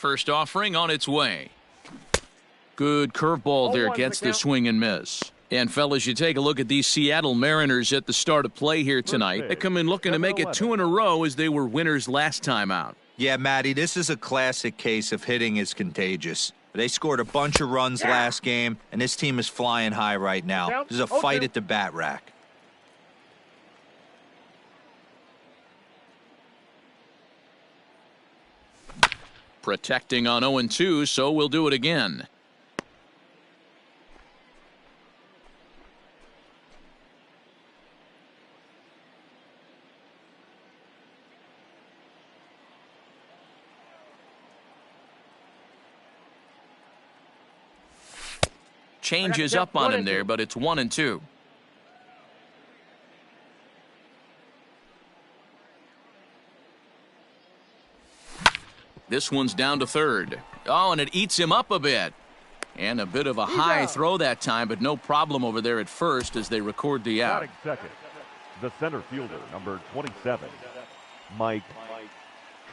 First offering on its way. Good curveball there, gets the swing and miss. And fellas, you take a look at these Seattle Mariners at the start of play here tonight. They come in looking to make it 2 in a row as they were winners last time out. Yeah, Matty, this is a classic case of hitting is contagious. They scored a bunch of runs last game, and this team is flying high right now. This is a fight at the bat rack. Protecting on 0-2, so we'll do it again. Changes up on him there, but it's 1-2. This one's down to third. Oh, and it eats him up a bit. And a bit of a high throw that time, but no problem over there at first as they record the out. Second, the center fielder, number 27, Mike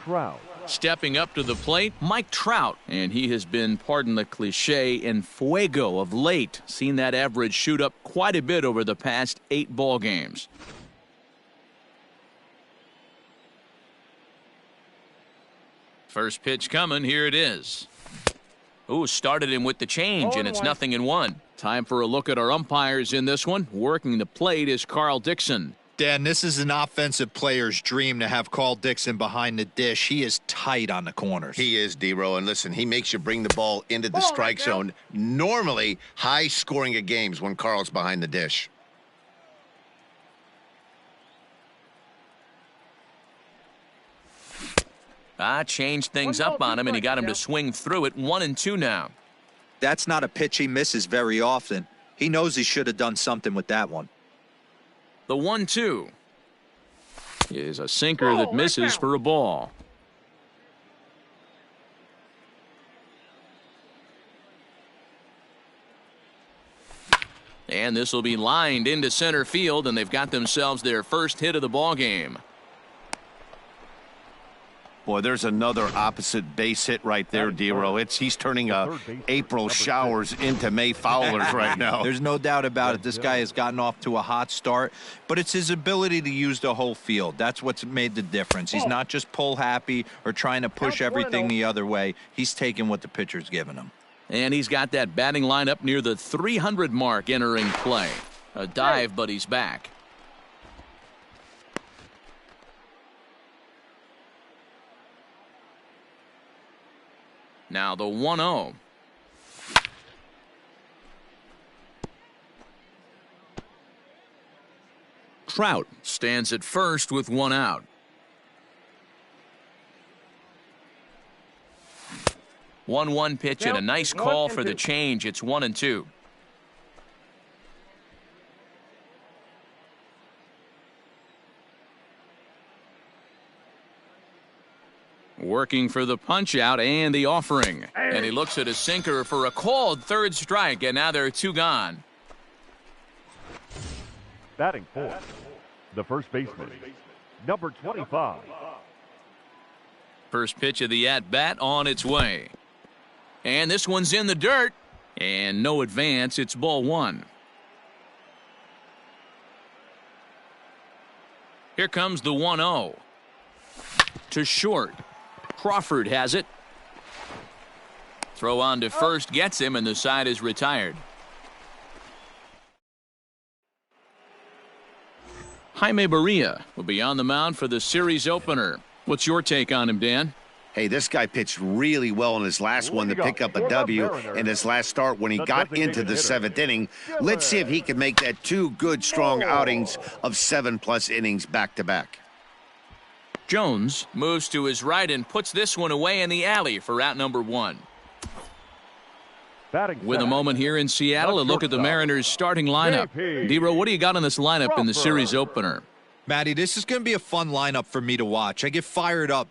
Trout. Stepping up to the plate, Mike Trout. And he has been, pardon the cliche, en fuego of late. Seen that average shoot up quite a bit over the past 8 ball games. First pitch coming, here it is. Ooh, started him with the change, and it's 0-1. Time for a look at our umpires in this one. Working the plate is Carl Dixon. Dan, this is an offensive player's dream to have Carl Dixon behind the dish. He is tight on the corners. He is, D-Row, and listen, he makes you bring the ball into the strike zone. Normally, high scoring of games when Carl's behind the dish. Changed things up on him, and he got him to swing through it. 1-2 now. That's not a pitch he misses very often. He knows he should have done something with that one. The 1-2 is a sinker that misses for a ball. And this will be lined into center field, and they've got themselves their first hit of the ball game. Boy, there's another opposite base hit right there, D-Row. He's turning April showers into May foulers right now. There's no doubt about it. This guy has gotten off to a hot start, but it's his ability to use the whole field. That's what's made the difference. He's not just pull happy or trying to push everything the other way. He's taking what the pitcher's giving him. And he's got that batting line up near the 300 mark entering play. A dive, but he's back. Now the 1-0. Trout stands at first with 1 out. 1-1 pitch and a nice call for the change. It's 1-2. Working for the punch out and the offering. And he looks at his sinker for a called third strike, and now there are 2 gone. Batting fourth, the first baseman, number 25. First pitch of the at-bat on its way. And this one's in the dirt. And no advance. It's ball 1. Here comes the 1-0. To short. Crawford has it. Throw on to first gets him, and the side is retired. Jaime Barria will be on the mound for the series opener. What's your take on him, Dan? Hey, this guy pitched really well in his last one to pick up a W in his last start when he got into the 7th inning. Let's see if he can make that 2 good, strong outings of 7+ innings back-to-back. Jones moves to his right and puts this one away in the alley for out number 1. With a moment here in Seattle, a look at the Mariners' starting lineup. D-Row, what do you got on this lineup in the series opener? Matty, this is going to be a fun lineup for me to watch. I get fired up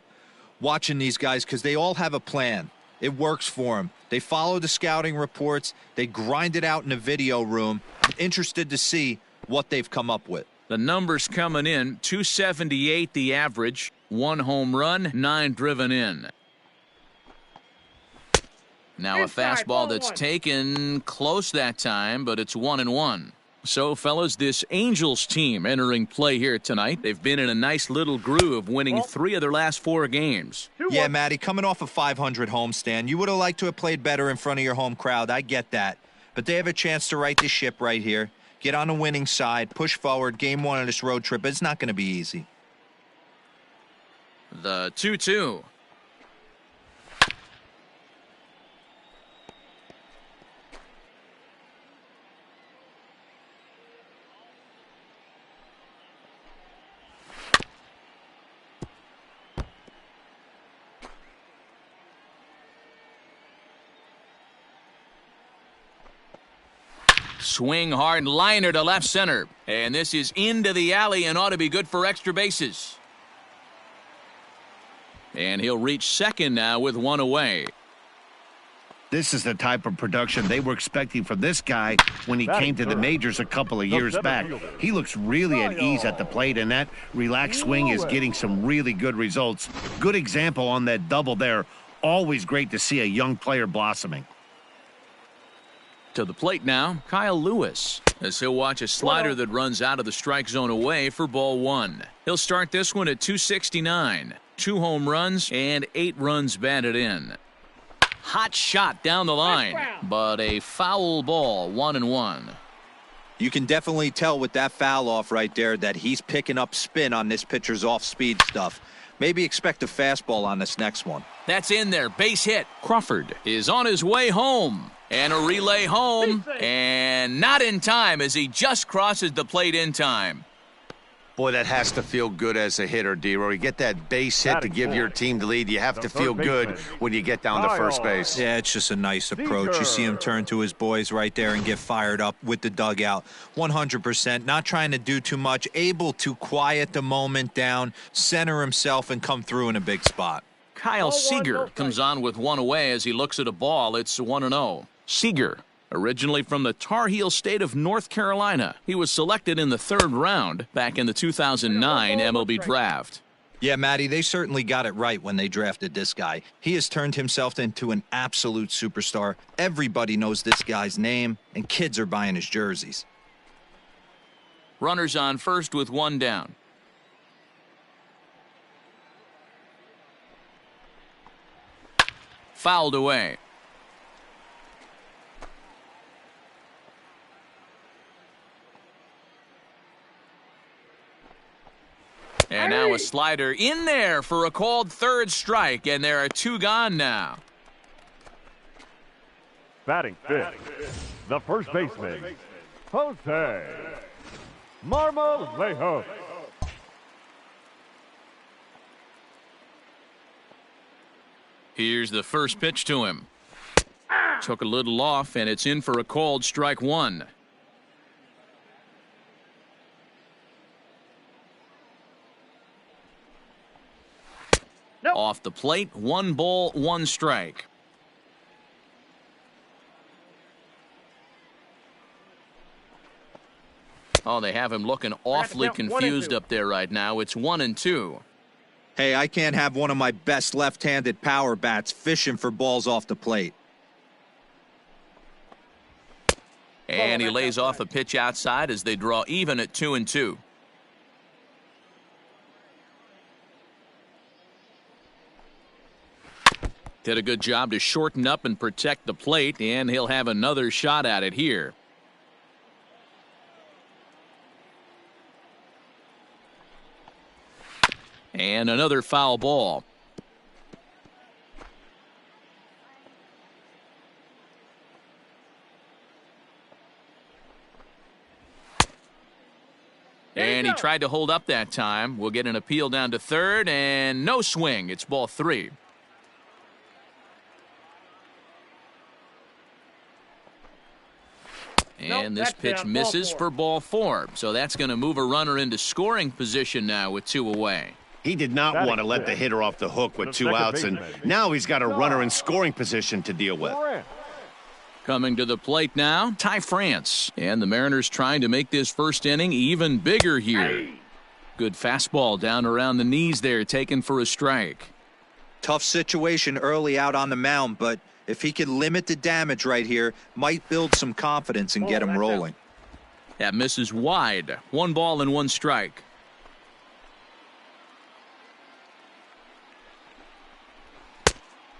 watching these guys because they all have a plan. It works for them. They follow the scouting reports. They grind it out in the video room. I'm interested to see what they've come up with. The numbers coming in, 278 the average, 1 home run, 9 driven in. Now a fastball that's taken close that time, but it's 1-1. So, fellas, this Angels team entering play here tonight. They've been in a nice little groove, winning 3 of their last 4 games. Yeah, Matty, coming off a 500 homestand, you would have liked to have played better in front of your home crowd. I get that. But they have a chance to right the ship right here, get on the winning side, push forward, game 1 of this road trip. It's not going to be easy. The 2-2. Swing hard liner to left center. And this is into the alley and ought to be good for extra bases. And he'll reach second now with 1 away. This is the type of production they were expecting from this guy when he came to the majors a couple of years back. He looks really at ease at the plate, and that relaxed swing is getting some really good results. Good example on that double there. Always great to see a young player blossoming. To the plate now, Kyle Lewis, as he'll watch a slider that runs out of the strike zone away for ball 1. He'll start this one at 269. 2 home runs and 8 runs batted in. Hot shot down the line, but a foul ball, 1-1. You can definitely tell with that foul off right there that he's picking up spin on this pitcher's off-speed stuff. Maybe expect a fastball on this next one. That's in there, base hit. Crawford is on his way home. And a relay home, and not in time as he just crosses the plate in time. Boy, that has to feel good as a hitter, D-Roy. You get that base hit to give your team the lead. You have to feel good when you get down to first base. Yeah, it's just a nice approach. You see him turn to his boys right there and get fired up with the dugout. 100%, not trying to do too much, able to quiet the moment down, center himself, and come through in a big spot. Kyle Seager comes on with 1 away as he looks at a ball. It's 1-0. Seager, originally from the Tar Heel state of North Carolina. He was selected in the 3rd round back in the 2009 MLB draft. Yeah, Matty, they certainly got it right when they drafted this guy. He has turned himself into an absolute superstar. Everybody knows this guy's name, and kids are buying his jerseys. Runners on first with 1 down. Fouled away. And now a slider in there for a called 3rd strike, and there are 2 gone now. Batting 5th, the first baseman, Jose Marmolejo. Here's the first pitch to him. Took a little off, and it's in for a called strike 1. Nope. Off the plate, 1 ball, 1 strike. Oh, they have him looking awfully confused up there right now. It's 1-2. Hey, I can't have one of my best left-handed power bats fishing for balls off the plate. And he lays off a pitch outside as they draw even at 2-2. Did a good job to shorten up and protect the plate, and he'll have another shot at it here. And another foul ball. And he tried to hold up that time. We'll get an appeal down to 3rd, and no swing. It's ball 3. And this pitch misses for ball 4. So that's going to move a runner into scoring position now with 2 away. He did not want to let the hitter off the hook with 2 outs, and now he's got a runner in scoring position to deal with. Coming to the plate now, Ty France. And the Mariners trying to make this first inning even bigger here. Good fastball down around the knees there, taken for a strike. Tough situation early out on the mound, but if he can limit the damage right here, might build some confidence and get him rolling. That misses wide. 1 ball and 1 strike.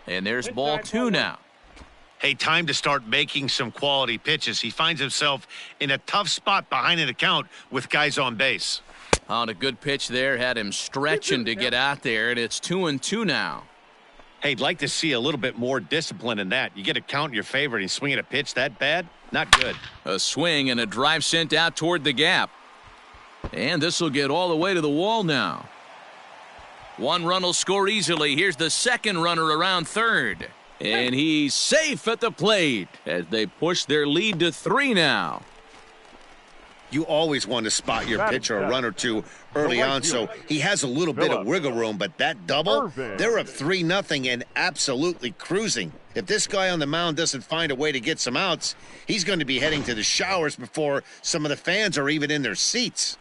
And there's ball 2 now. Hey, time to start making some quality pitches. He finds himself in a tough spot behind an account with guys on base. On a good pitch there, had him stretching to get out there, and it's 2-2 now. Hey, I'd like to see a little bit more discipline in that. You get a count in your favor and you swing at a pitch that bad? Not good. A swing and a drive sent out toward the gap. And this will get all the way to the wall now. 1 run will score easily. Here's the second runner around third. And he's safe at the plate as they push their lead to 3 now. You always want to spot your pitcher a run or two early on, so he has a little bit of wiggle room, but that double, they're up 3-0 and absolutely cruising. If this guy on the mound doesn't find a way to get some outs, he's going to be heading to the showers before some of the fans are even in their seats.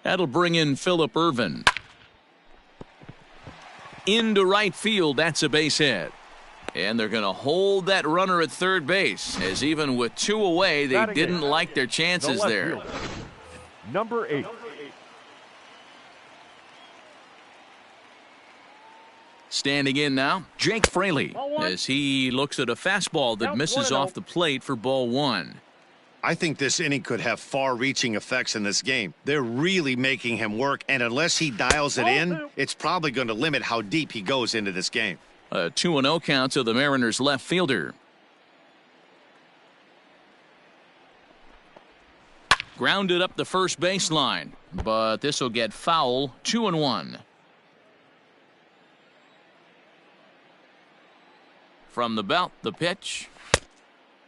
That'll bring in Phillip Ervin. Into right field, that's a base hit. And they're going to hold that runner at third base, as even with 2 away, they didn't like their chances there. Number 8. Standing in now, Jake Fraley, as he looks at a fastball that misses off the plate for ball 1. I think this inning could have far-reaching effects in this game. They're really making him work, and unless he dials it in, it's probably going to limit how deep he goes into this game. A 2-0 count to the Mariners left fielder. Grounded up the first baseline, but this will get foul. 2-1. From the belt, the pitch.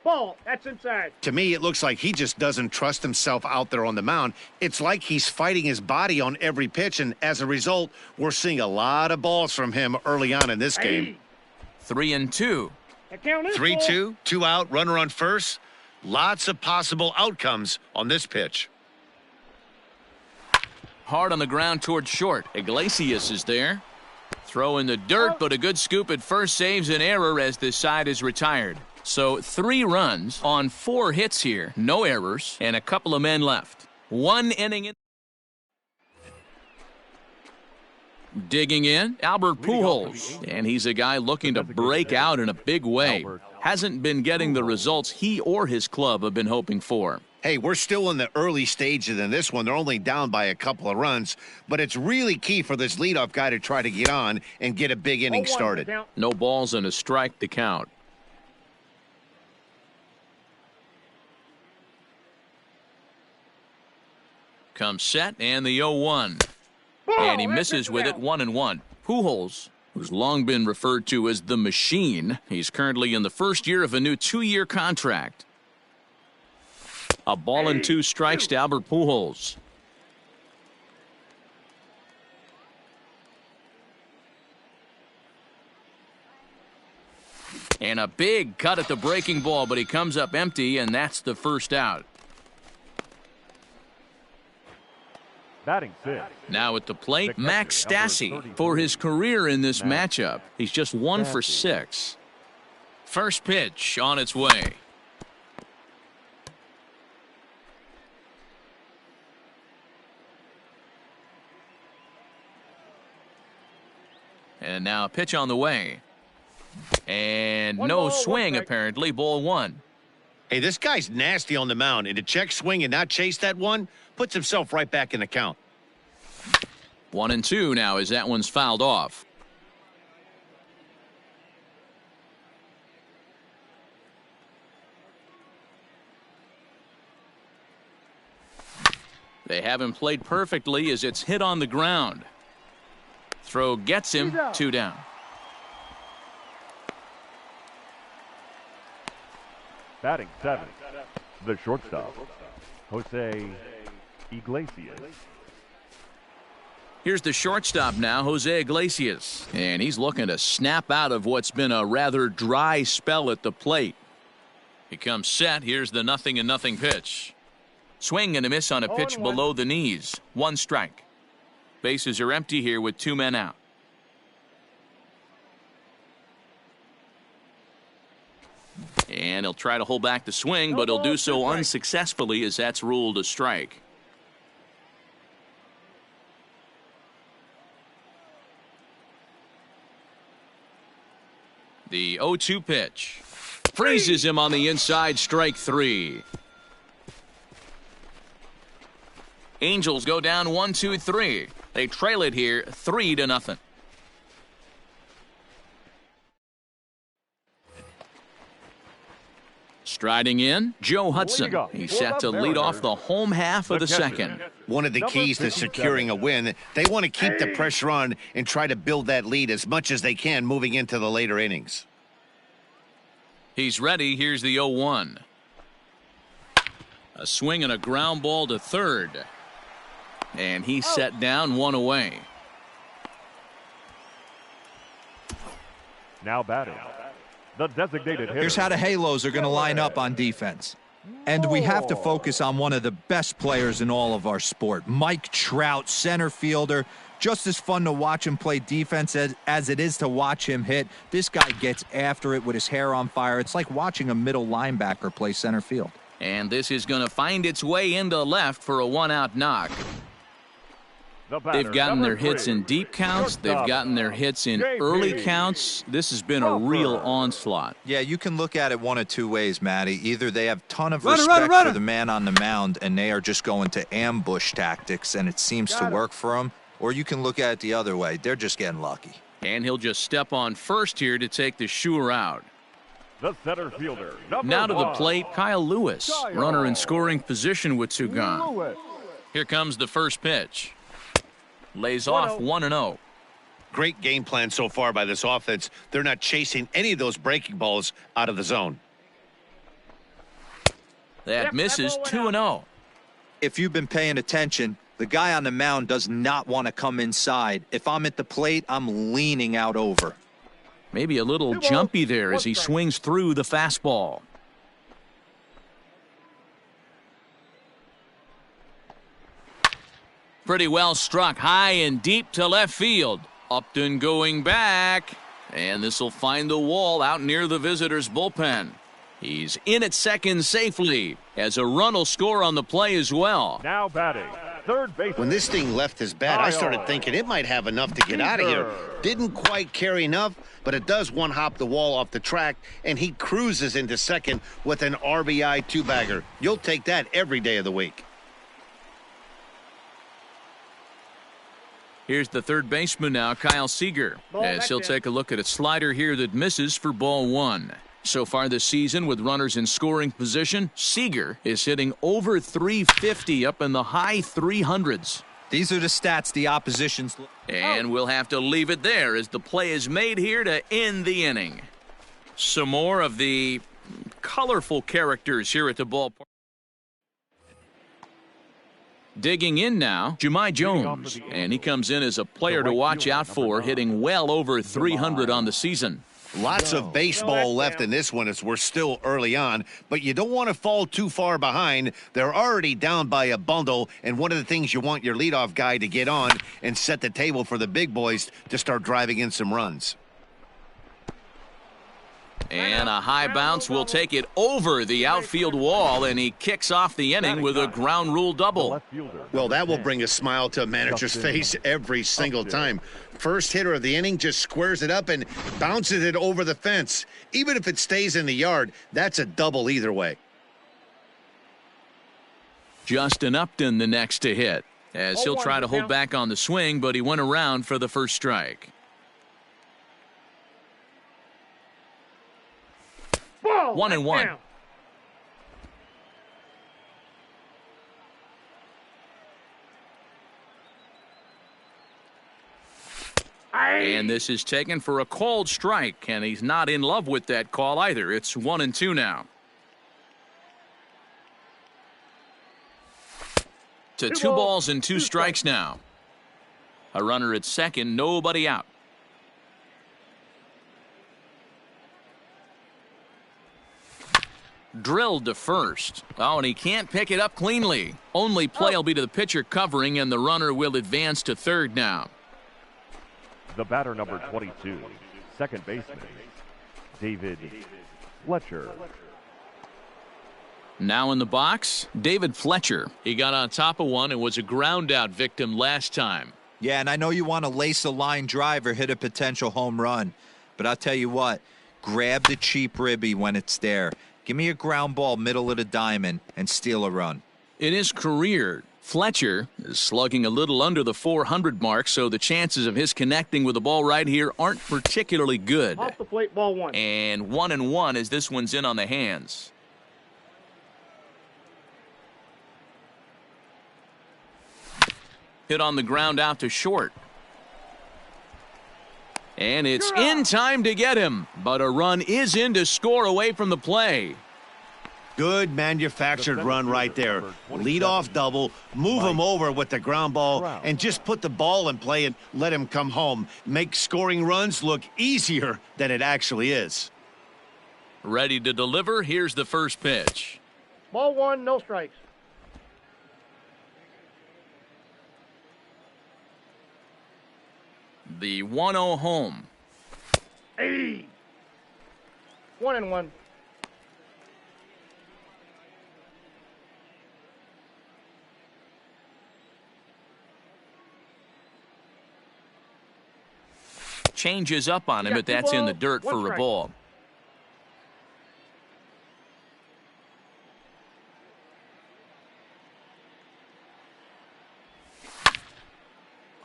Ball, that's inside. To me, it looks like he just doesn't trust himself out there on the mound. It's like he's fighting his body on every pitch, and as a result, we're seeing a lot of balls from him early on in this game. 3-2. 3-2, 2 out, runner on first. Lots of possible outcomes on this pitch. Hard on the ground towards short. Iglesias is there. Throw in the dirt, but a good scoop at first saves an error as this side is retired. So 3 runs on 4 hits here. No errors and a couple of men left. 1 inning in. Digging in, Albert Pujols. And he's a guy looking to break out in a big way. Hasn't been getting the results he or his club have been hoping for. Hey, we're still in the early stages in this one. They're only down by a couple of runs, but it's really key for this leadoff guy to try to get on and get a big inning started. No balls and a strike to count. Comes set and the 0-1. And he misses with it. 1-1. Pujols, who's long been referred to as the machine, he's currently in the first year of a new 2-year contract. A ball and 2 strikes to Albert Pujols. And a big cut at the breaking ball, but he comes up empty, and that's the first out. Batting 6. Now at the plate, Max Stassi for his career in this matchup. He's just 1 for 6. First pitch on its way. And now a pitch on the way. And no swing, apparently. Ball 1. Hey, this guy's nasty on the mound, and to check swing and not chase that one puts himself right back in the count. 1-2 now as that one's fouled off. They haven't played perfectly as it's hit on the ground. Throw gets him. 2 down. Batting 7. The shortstop, Jose Iglesias. Here's the shortstop now, Jose Iglesias. And he's looking to snap out of what's been a rather dry spell at the plate. He comes set. Here's the 0-0 pitch. Swing and a miss on a pitch below the knees. 1 strike. Bases are empty here with 2 men out. And he'll try to hold back the swing, but he'll do so unsuccessfully as that's ruled a strike. The 0-2 pitch. Freezes him on the inside, strike 3. Angels go down 1-2-3. They trail it here 3-0. Striding in, Joe Hudson. He's set to lead off the home half of the second. One of the keys to securing a win, they want to keep the pressure on and try to build that lead as much as they can moving into the later innings. He's ready. Here's the 0-1. A swing and a ground ball to third. And he's set down, 1 away. Now batting, the designated hitter. Here's how the Halos are going to line up on defense. And we have to focus on one of the best players in all of our sport, Mike Trout, center fielder. Just as fun to watch him play defense as it is to watch him hit. This guy gets after it with his hair on fire. It's like watching a middle linebacker play center field. And this is going to find its way into left for a 1-out knock. They've gotten their hits in deep counts. They've gotten their hits in early counts. This has been a real onslaught. Yeah, you can look at it one of two ways, Matty. Either they have a ton of respect for the man on the mound and they are just going to ambush tactics and it seems to work for them, or you can look at it the other way. They're just getting lucky. And he'll just step on first here to take the Shure out. The center fielder. Now to the plate, Kyle Lewis. Runner in scoring position with 2 gone. Here comes the first pitch. Lays off 1-0. Great game plan so far by this offense. They're not chasing any of those breaking balls out of the zone. That misses, 2-0. If you've been paying attention, the guy on the mound does not want to come inside. If I'm at the plate, I'm leaning out over. Maybe a little jumpy there as he swings through the fastball. Pretty well struck high and deep to left field. Upton going back. And this will find the wall out near the visitors' bullpen. He's in at second safely as a run will score on the play as well. Now batting, third base. When this thing left his bat, I started thinking it might have enough to get out of here. Didn't quite carry enough, but it does one-hop the wall off the track, and he cruises into second with an RBI 2-bagger. You'll take that every day of the week. Here's the third baseman now, Kyle Seager, as he'll take a look at a slider here that misses for ball 1. So far this season with runners in scoring position, Seager is hitting over 350 up in the high 300s. These are the stats the opposition's. And we'll have to leave it there as the play is made here to end the inning. Some more of the colorful characters here at the ballpark. Digging in now, Jahmai Jones, and he comes in as a player to watch out for, hitting well over 300 on the season. Lots of baseball left in this one as we're still early on, but you don't want to fall too far behind. They're already down by a bundle, and one of the things you want your leadoff guy to get on and set the table for the big boys to start driving in some runs. And a high bounce will take it over the outfield wall, and he kicks off the inning with a ground rule double. Well, that will bring a smile to a manager's face every single time. First hitter of the inning just squares it up and bounces it over the fence. Even if it stays in the yard, that's a double either way. Justin Upton the next to hit, as he'll try to hold back on the swing, but he went around for the first strike. 1-1. And this is taken for a called strike, and he's not in love with that call either. It's 1-2 now. To 2 balls and 2 strikes now. A runner at second, nobody out. Drilled to first. Oh, and he can't pick it up cleanly. Only play will be to the pitcher covering, and the runner will advance to third now. The batter, number 22, second baseman, David Fletcher. Now in the box, David Fletcher. He got on top of one and was a ground out victim last time. Yeah, and I know you want to lace a line drive or hit a potential home run, but I'll tell you what, grab the cheap ribby when it's there. Give me a ground ball middle of the diamond and steal a run. In his career, Fletcher is slugging a little under the 400 mark, so the chances of his connecting with the ball right here aren't particularly good. Off the plate, ball one. And 1-1 as this one's in on the hands. Hit on the ground out to short. And it's in time to get him, but a run is in to score away from the play. Good manufactured run right there. Lead off double, move him over with the ground ball, and just put the ball in play and let him come home. Make scoring runs look easier than it actually is. Ready to deliver. Here's the first pitch. Ball one, no strikes. The 1-0 home. Hey. 1-1. Changes up on him, but that's in the dirt for a ball.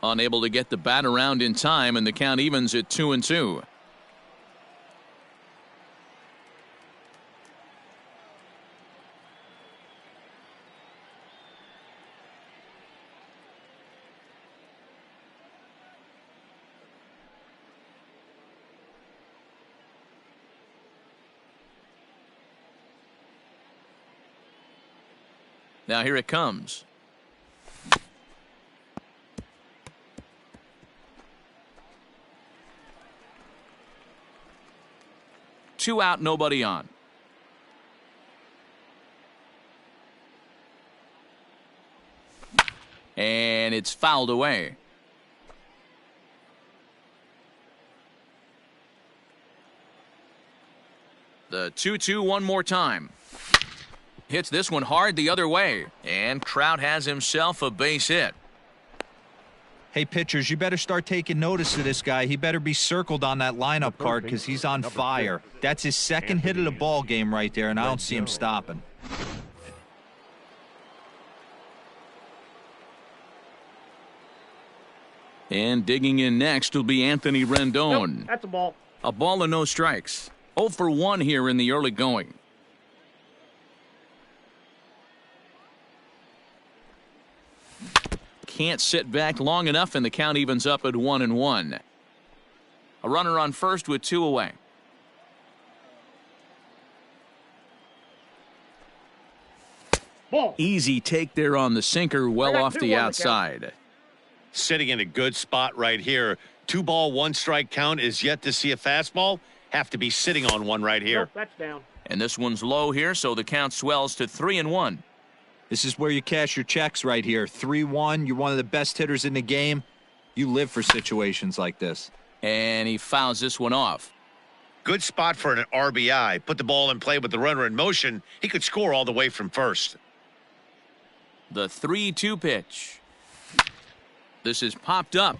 Unable to get the bat around in time, and the count evens at 2-2. Now here it comes. Two out, nobody on. And it's fouled away. The 2-2 one more time. Hits this one hard the other way. And Trout has himself a base hit. Hey, pitchers, you better start taking notice of this guy. He better be circled on that lineup card because he's on fire. That's his second hit of the ball game right there, and I don't see him stopping. And digging in next will be Anthony Rendon. Nope, that's a ball. A ball and no strikes. 0 for 1 here in the early going. Can't sit back long enough, and the count evens up at 1-1. A runner on first with 2 away. Ball. Easy take there on the sinker, well off the outside. Sitting in a good spot right here. 2-ball, 1-strike count is yet to see a fastball. Have to be sitting on one right here. Nope, that's down. And this one's low here, so the count swells to 3-1. This is where you cash your checks right here. 3-1. You're one of the best hitters in the game. You live for situations like this. And he fouls this one off. Good spot for an RBI. Put the ball in play with the runner in motion. He could score all the way from first. The 3-2 pitch. This is popped up.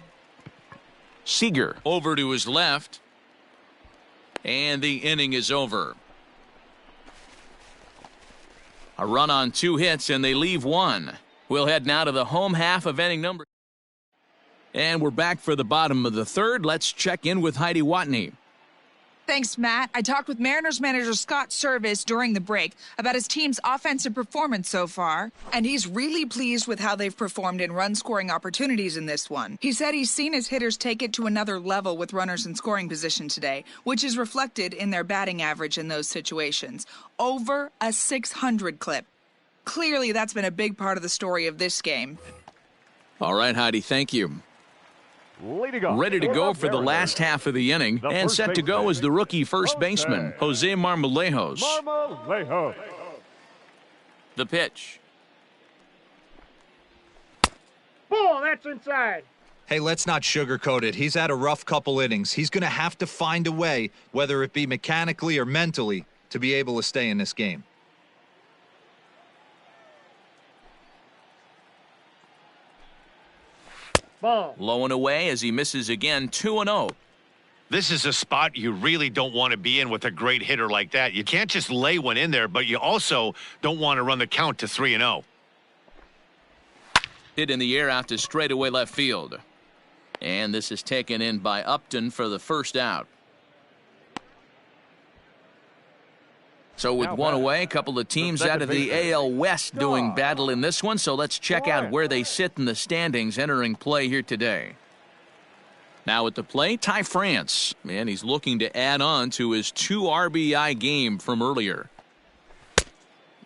Seager over to his left. And the inning is over. A run on 2 hits, and they leave 1. We'll head now to the home half of inning number. And we're back for the bottom of the third. Let's check in with Heidi Watney. Thanks, Matt. I talked with Mariners manager Scott Service during the break about his team's offensive performance so far, and he's really pleased with how they've performed in run-scoring opportunities in this one. He said he's seen his hitters take it to another level with runners in scoring position today, which is reflected in their batting average in those situations. Over a 600 clip. Clearly, that's been a big part of the story of this game. All right, Heidi, thank you. Leading off. Ready to go for the last half of the inning, and set to go is the rookie first baseman, Jose Marmolejos. Marmolejos. The pitch. Ball, that's inside. Hey, let's not sugarcoat it. He's had a rough couple innings. He's going to have to find a way, whether it be mechanically or mentally, to be able to stay in this game. Ball. Low and away as he misses again, 2-0. This is a spot you really don't want to be in with a great hitter like that. You can't just lay one in there, but you also don't want to run the count to 3-0. Hit in the air out to straightaway left field. And this is taken in by Upton for the first out. So with one away, a couple of teams out of the AL West doing battle in this one. So let's check out where they sit in the standings entering play here today. Now at the plate, Ty France. And he's looking to add on to his 2 RBI game from earlier.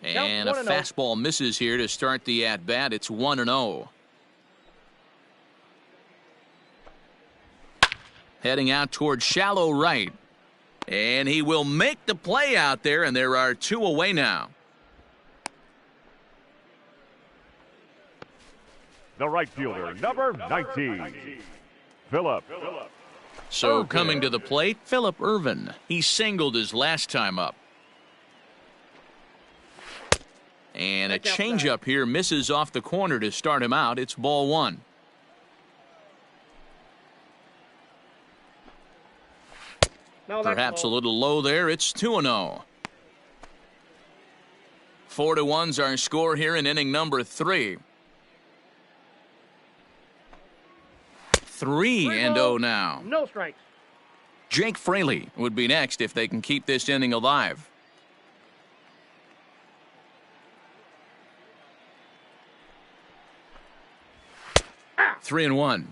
And a fastball misses here to start the at-bat. It's 1-0. Heading out towards shallow right. And he will make the play out there, and there are 2 away now. The right fielder, number 19, Phillip. So Irvin. coming to the plate, Phillip Irvin. He singled his last time up. And a changeup here misses off the corner to start him out. It's ball 1. No, that's Perhaps a ball. little low there. It's 2-0. 4-1's our score here in inning number 3. 3-0 now. No strikes. Jake Fraley would be next if they can keep this inning alive. Ah. 3-1.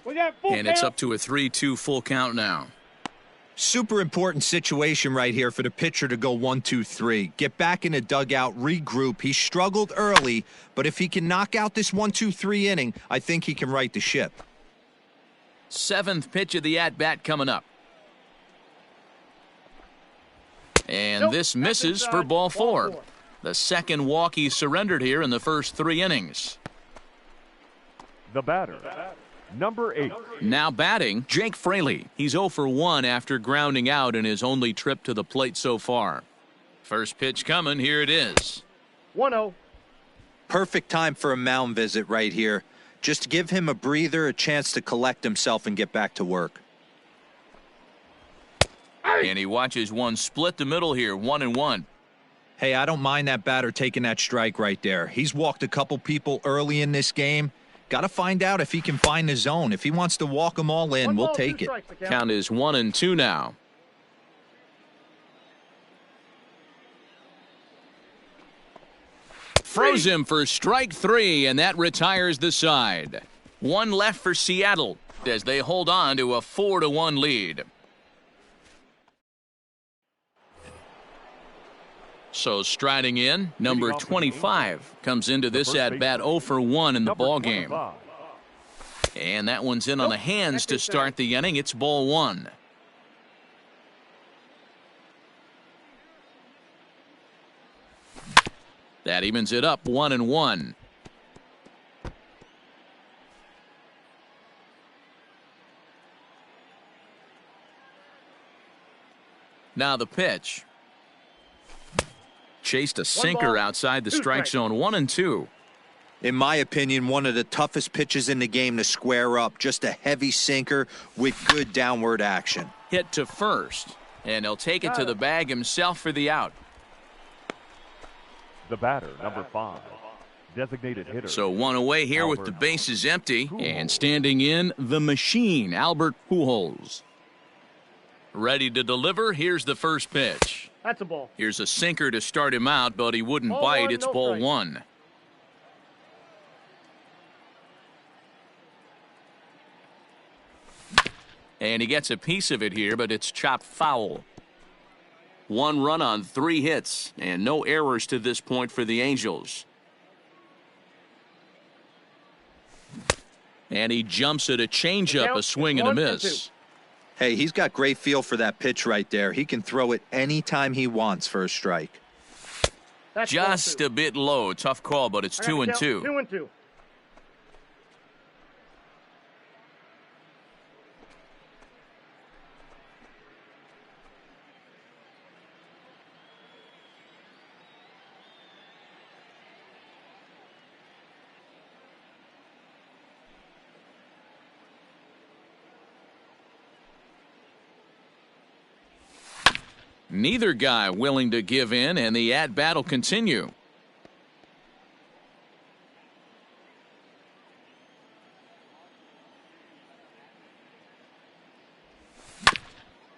We got full And it's count. up to a 3-2 full count now. Super important situation right here for the pitcher to go 1, 2, 3. Get back in the dugout, regroup. He struggled early, but if he can knock out this 1, 2, 3 inning, I think he can right the ship. 7th pitch of the at-bat coming up. And Nope, this that's misses inside. for ball Ball 4. The second walk he surrendered here in the first 3 innings. The batter, number 8, Now batting, Jake Fraley. He's 0 for 1 after grounding out in his only trip to the plate so far. First pitch coming. Here it is. 1-0. Perfect time for a mound visit right here. Just to give him a breather, a chance to collect himself and get back to work. And he watches one split the middle here, 1-1. Hey, I don't mind that batter taking that strike right there. He's walked a couple people early in this game. Got to find out if he can find the zone. If he wants to walk them all in, 1 we'll ball, 2 take it. strikes, the count. Count is 1-2 now. Throws him for strike 3, and that retires the side. 1 left for Seattle as they hold on to a 4-1 lead. So striding in, number 25 comes into this at-bat 0 for 1 in the ball game. And that one's in on the hands to start the inning. It's ball 1. That evens it up 1-1. Now the pitch. Chased a sinker outside the strike zone, 1-2. In my opinion, one of the toughest pitches in the game to square up. Just a heavy sinker with good downward action. Hit to first, and he'll take it to the bag himself for the out. The batter, number 5, designated hitter. So 1 away here with the bases empty, and standing in the machine, Albert Pujols. Ready to deliver. Here's the first pitch. That's a ball. Here's a sinker to start him out, but he wouldn't Ball bite. 1, It's no ball strike. 1. And he gets a piece of it here, but it's chopped foul. 1 run on 3 hits, and no errors to this point for the Angels. And he jumps at a changeup, a swing and a miss. Hey, he's got great feel for that pitch right there. He can throw it anytime he wants for a strike. That's Just a bit low. Tough call, but it's 2-2. 2-2. Neither guy willing to give in, and the at-bat will continue.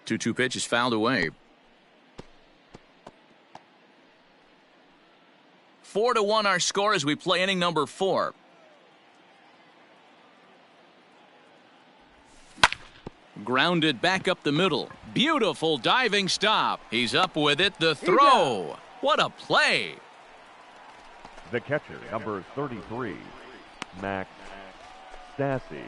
2-2 pitch is fouled away. 4-1 our score as we play inning number 4. Grounded back up the middle. Beautiful diving stop. He's up with it. The throw. What a play. The catcher, number 33, Max Stassi.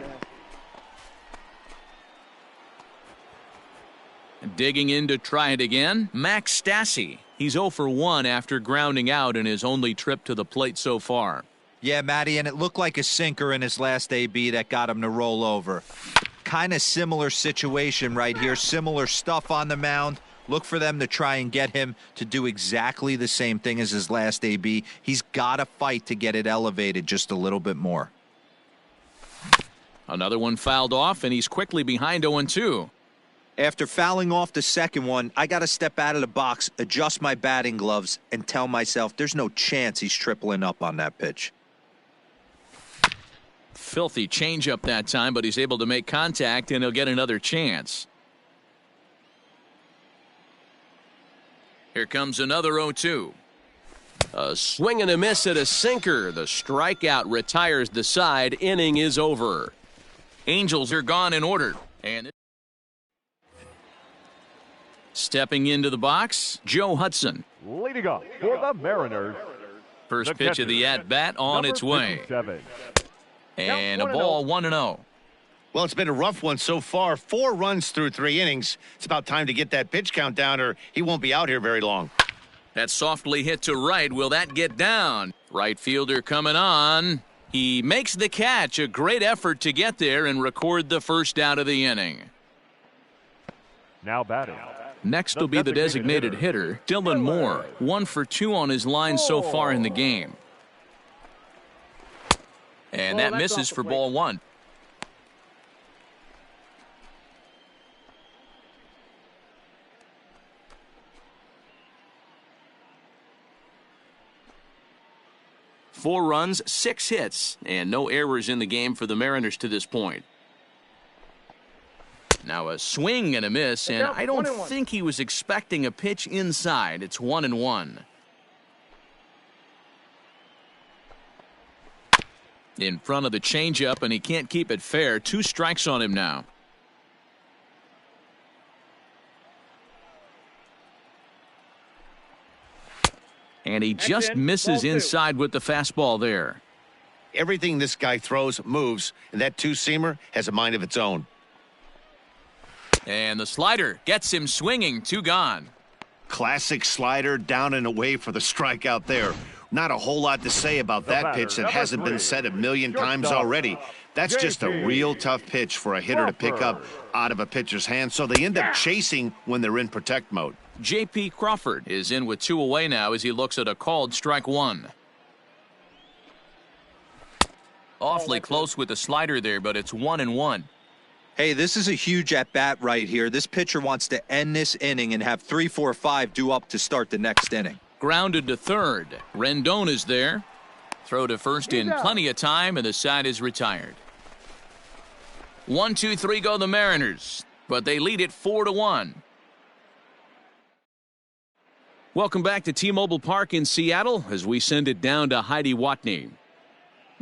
Digging in to try it again, Max Stassi. He's 0 for 1 after grounding out in his only trip to the plate so far. Yeah, Matty, and it looked like a sinker in his last AB that got him to roll over. Kind of similar situation right here. Similar stuff on the mound. Look for them to try and get him to do exactly the same thing as his last AB. He's got to fight to get it elevated just a little bit more. Another one fouled off, and he's quickly behind 0-2. After fouling off the second one, I got to step out of the box, adjust my batting gloves, and tell myself there's no chance he's tripling up on that pitch. Filthy changeup that time, but he's able to make contact, and he'll get another chance. Here comes another 0-2. A swing and a miss at a sinker. The strikeout retires the side. Inning is over. Angels are gone in order. And stepping into the box, Joe Hudson. Leading off for the Mariners. First pitch of the at-bat on its way. 57. And a ball 1-0. Well, it's been a rough one so far. 4 runs through 3 innings. It's about time to get that pitch count down, or he won't be out here very long. That softly hit to right. Will that get down? Right fielder coming on. He makes the catch. A great effort to get there and record the first out of the inning. Now batting. Next will be the designated hitter, Dylan Moore. 1 for 2 on his line so far in the game. And that misses for ball 1. Four runs, 6 hits, and no errors in the game for the Mariners to this point. Now a swing and a miss, and I don't think he was expecting a pitch inside. It's 1-1. In front of the changeup, and he can't keep it fair. 2 strikes on him now. And he just misses inside with the fastball there. Everything this guy throws moves, and that 2-seamer has a mind of its own. And the slider gets him swinging. 2 gone. Classic slider down and away for the strikeout there. Not a whole lot to say about that pitch that hasn't been said a million times already. That's just a real tough pitch for a hitter to pick up out of a pitcher's hand, so they end up chasing when they're in protect mode. J.P. Crawford is in with 2 away now as he looks at a called strike 1. Awfully close with the slider there, but it's 1-1. Hey, this is a huge at-bat right here. This pitcher wants to end this inning and have 3, 4, 5 due up to start the next inning. Grounded to third. Rendon is there. Throw to first in plenty of time, and the side is retired. 1, 2, 3 go the Mariners, but they lead it 4-1. Welcome back to T-Mobile Park in Seattle as we send it down to Heidi Watney.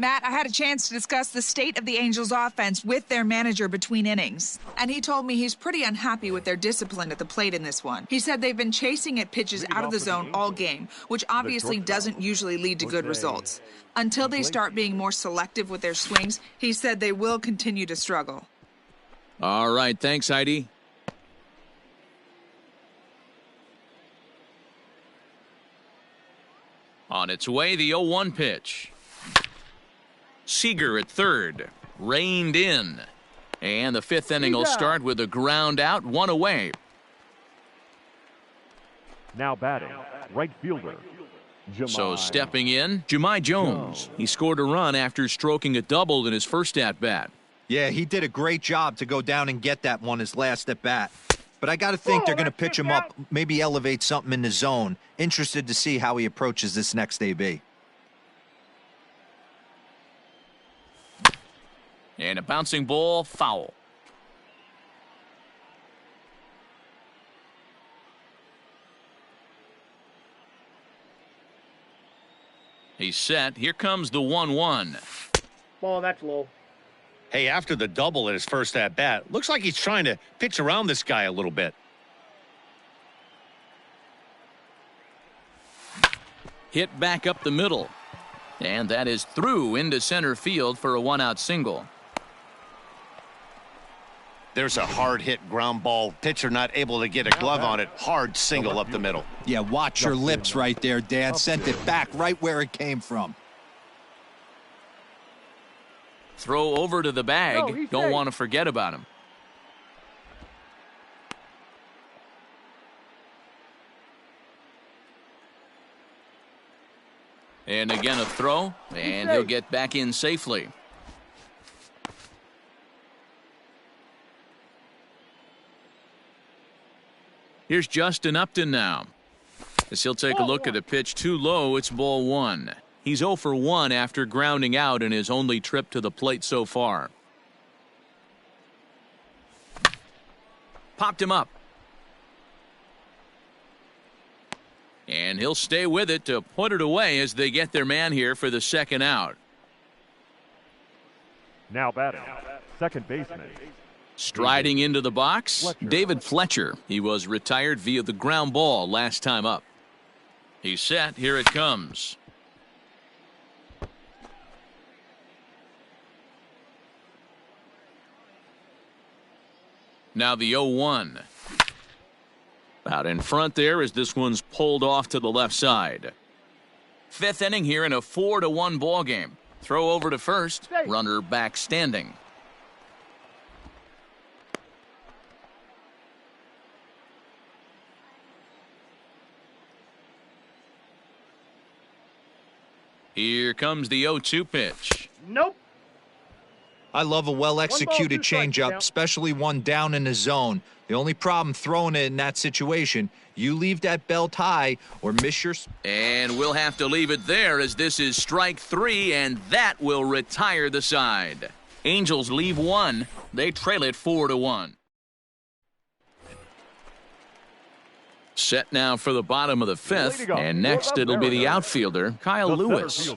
Matt, I had a chance to discuss the state of the Angels offense with their manager between innings, and he told me he's pretty unhappy with their discipline at the plate in this one. He said they've been chasing at pitches out of the zone all game, which obviously doesn't usually lead to good results. Until they start being more selective with their swings, he said they will continue to struggle. All right, thanks, Heidi. On its way, the 0-1 pitch. Seager at third, reined in. And the fifth inning will start with a ground out, one away. Now batting, right fielder. So stepping in, Jahmai Jones. He scored a run after stroking a double in his first at-bat. Yeah, he did a great job to go down and get that one his last at-bat. But I got to think they're going to pitch him up, maybe elevate something in the zone. Interested to see how he approaches this next AB. And a bouncing ball, foul. He's set. Here comes the 1-1. Ball, that's low. Hey, after the double at his first at-bat, looks like he's trying to pitch around this guy a little bit. Hit back up the middle. And that is through into center field for a one-out single. There's a hard hit ground ball. Pitcher not able to get a glove on it. Hard single up the middle. Yeah, watch your lips right there, Dan. Sent it back right where it came from. Throw over to the bag. Don't want to forget about him. And again a throw, and he'll get back in safely. Here's Justin Upton now. As he'll take a look at a pitch too low, it's ball one. He's 0 for 1 after grounding out in his only trip to the plate so far. Popped him up. And he'll stay with it to put it away as they get their man here for the second out. Now batting, second baseman. Striding into the box, David Fletcher. He was retired via the ground ball last time up. He's set. Here it comes. Now the 0-1. Out in front there as this one's pulled off to the left side. Fifth inning here in a 4-1 ball game. Throw over to first. Runner back standing. Here comes the 0-2 pitch. Nope. I love a well-executed changeup, especially one down in the zone. The only problem throwing it in that situation, you leave that belt high or miss your... And we'll have to leave it there as this is strike 3, and that will retire the side. Angels leave one. They trail it 4-1. Set now for the bottom of the fifth, and next it'll be the outfielder, Kyle Lewis.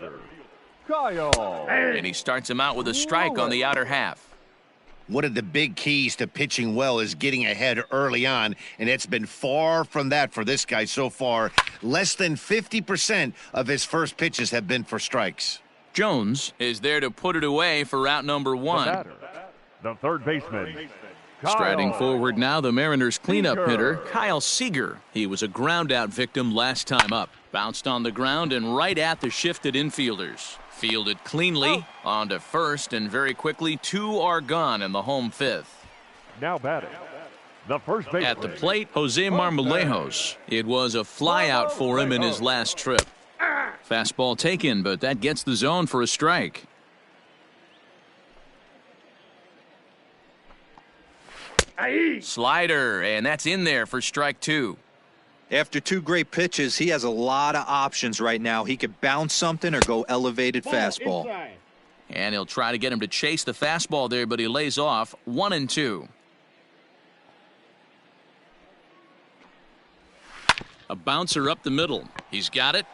And he starts him out with a strike on the outer half. One of the big keys to pitching well is getting ahead early on, and it's been far from that for this guy so far. Less than 50% of his first pitches have been for strikes. Jones is there to put it away for out number 1. The third baseman. Striding forward now, the Mariners' cleanup hitter, Kyle Seager. He was a ground-out victim last time up. Bounced on the ground and right at the shifted infielders. Fielded cleanly on to first, and very quickly 2 are gone in the home fifth. Now batting, the first baseman. At the plate, Jose Marmolejos. It was a flyout for him in his last trip. Fastball taken, but that gets the zone for a strike. Slider, and that's in there for strike 2. After 2 great pitches, he has a lot of options right now. He could bounce something or go elevated fastball. Inside. And he'll try to get him to chase the fastball there, but he lays off 1-2. A bouncer up the middle. He's got it.